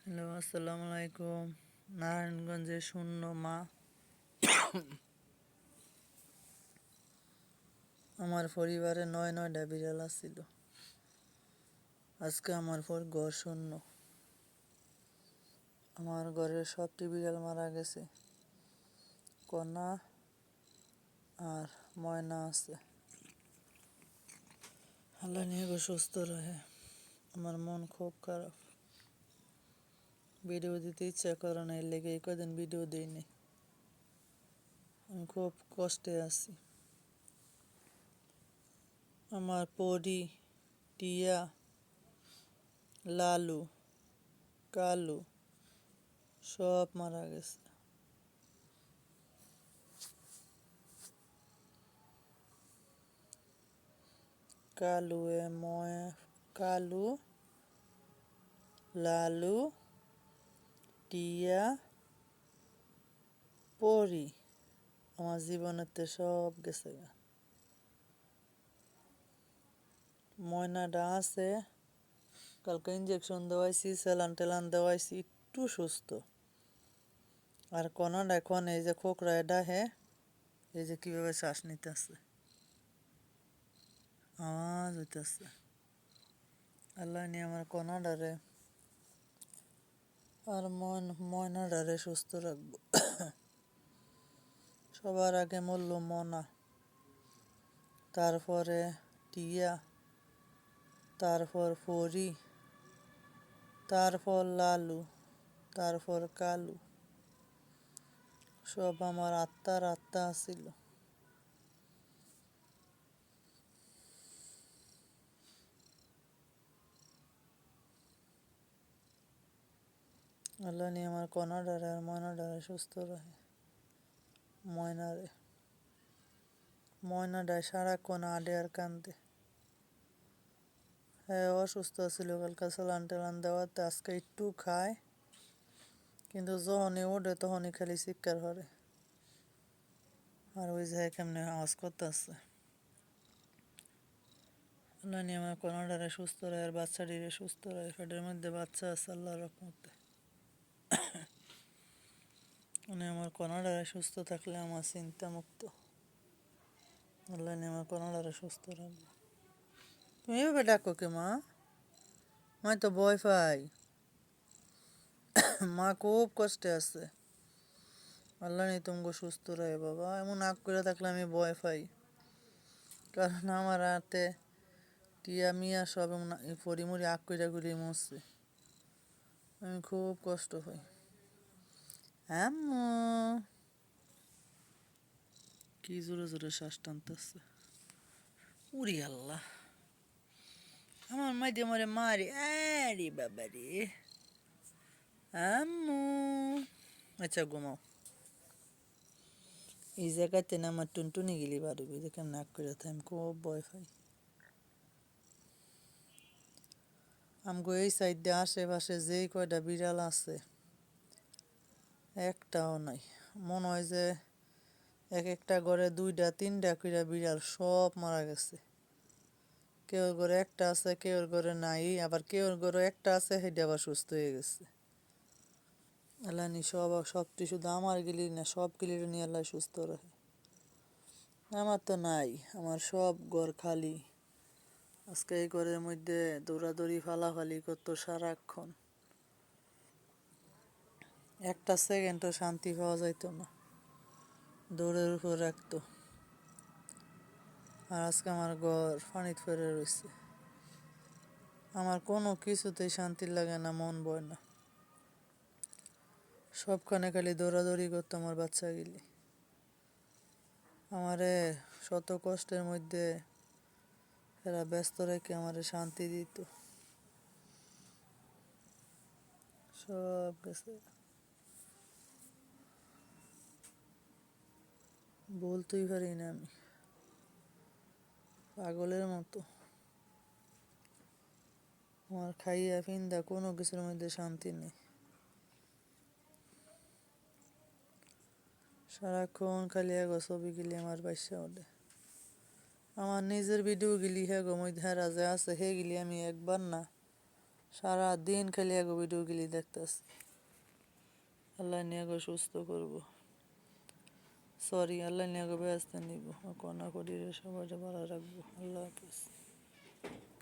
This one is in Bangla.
হ্যালো, আসসালামু আলাইকুম। নারায়ণগঞ্জে শূন্য মা। আমার পরিবারে 9টা বিড়াল আছিল। আজকে আমার ঘর শূন্য। আমার ঘরের সবটি বিড়াল মারা গেছে। কণা আর ময়না আছে। আল্লাহ নিয়ে সুস্থ রহে। আমার মন খুব খারাপ। ভিডিও দিতে ইচ্ছা করে না, এর লেগে এই কদিন ভিডিও দিইনি। আমি খুব কষ্টে আছি। আমার পরি, টিয়া, লালু, কালু সব মারা গেছে। কালু, লালু, টিয়া, পরি আমার জীবনেতে সব গেছে গা। ময়নাটা আছে, কালকে ইঞ্জেকশন দেওয়াইছি, স্যালান টেলান দেওয়াইছি, একটু সুস্থ। আর কণাটা এখন এই যে খোকরায় ডাহে, এই যে কিভাবে শ্বাস নিতেছে, আওয়াজ হইতেছে। আল্লাহ নিয়ে আমার কণাডারে আর ময়নাডারে সুস্থ রাখবো। সবার আগে মরল মনা, তারপরে টিয়া, তারপর পরি, তারপর লালু, তারপর কালু। সব আমার আত্মা ছিল। আল্লাহ নিয়ে আমার কণাডারে আর ময়নাডারে সুস্থ রাখে। ময়নাডায় সারাক্ষণ আডে আর কান্দে। হ্যাঁ, অসুস্থ ছিল, কালকে স্যালান টেলান দেওয়াতে আজকে একটু খায়, কিন্তু যখনই ওঠে তখনই খালি চিৎকার করে। আর ওই যে কেমনে আওয়াজ করতেছে। আল্লাহ নিয়ে আমার কণাডারে সুস্থ রাখে আর বাচ্চাটিরে সুস্থ রাখে। পেটের মধ্যে বাচ্চা আছে আল্লাহর রহমতে। মানে আমার কণাডারে সুস্থ থাকলে আমার চিন্তা মুক্ত। আল্লাহ নিয়ে আমার কণাডারে সুস্থ রাখবো। তুমি এভাবে ডাকো কে মা? মা তো ভয় পাই। মা খুব কষ্টে আছে। আল্লাহ নেই তুমি সুস্থ রাখে বাবা। এমন আগ করে থাকলে আমি ভয় পাই, কারণ আমার হাতে টিয়া মিয়া সব এমন পরিমরি আগ করে গুলি মরছে। আমি খুব কষ্ট পাই। আম্মু কি জোরে জোরে শ্বাস টানতেছে। উড়ি আল্লাহ, আমার মাইদে মরে মারি। আরে বাবা রে আম্মু। আচ্ছা ঘুমাও। এই জায়গাতে না আমার টুনটুনি গেলি বাড়ি দেখে নাক করে আমি খুব ভয় পাই। আমগো এই সাইডে আশেপাশে যেই কয়টা বিড়াল আছে একটাও নাই। মনে হয় যে এক একটা ঘরে 2টা 3টা করে বিড়াল সব মারা গেছে। কেউ ঘরে একটা আছে, কেউ ঘরে নাই, আবার কেউ ঘরে একটা আছে সেটা আবার সুস্থ হয়ে গেছে। আল্লাহ নি সবটি শুধু আমার গিলি না, সব গিলির নিয়ে আল্লাহ সুস্থ রাখে। আমার তো নাই, আমার সব ঘর খালি। আজকে এই ঘরের মধ্যে দৌড়াদৌড়ি ফালাফালি করতো সারাক্ষণ, একটা সেকেন্ডও শান্তি পাওয়া যাইতো না, দৌড়ের উপর রাখতো। আর আজকে আমার ঘর পানিতে ফেরে রয়েছে। আমার কোনো কিছুতেই শান্তি লাগে না, মন বয় না। সবখানে খালি দৌড়াদৌড়ি করতো আমার বাচ্চাগুলি। আমারে শত কষ্টের মধ্যে এরা ব্যস্ত রেখে আমারে শান্তি দিত। সব গেছে, বলতেই পারি না, আমি পাগলের মতো। আমার খাইয়া পিন্দা কোনো কিছুর মধ্যে শান্তি নেই। সারাক্ষণ খালি এগো ছবি গিলি আমার বাইসা ওঠে। আমার নিজের ভিডিও গিলি হেগো মধ্যে হেরা যে আছে, হে গিলি আমি একবার না সারা দিন খালি এগো ভিডিও গেলি দেখতেছি। আল্লাহ নিয়ে এগো সুস্থ করবো। সরি, আল্লাহ নিয়ে এগো ব্যস্ত নিব। কনা করি রে, সবাই ভালো রাখবো। আল্লাহ হাফিজ।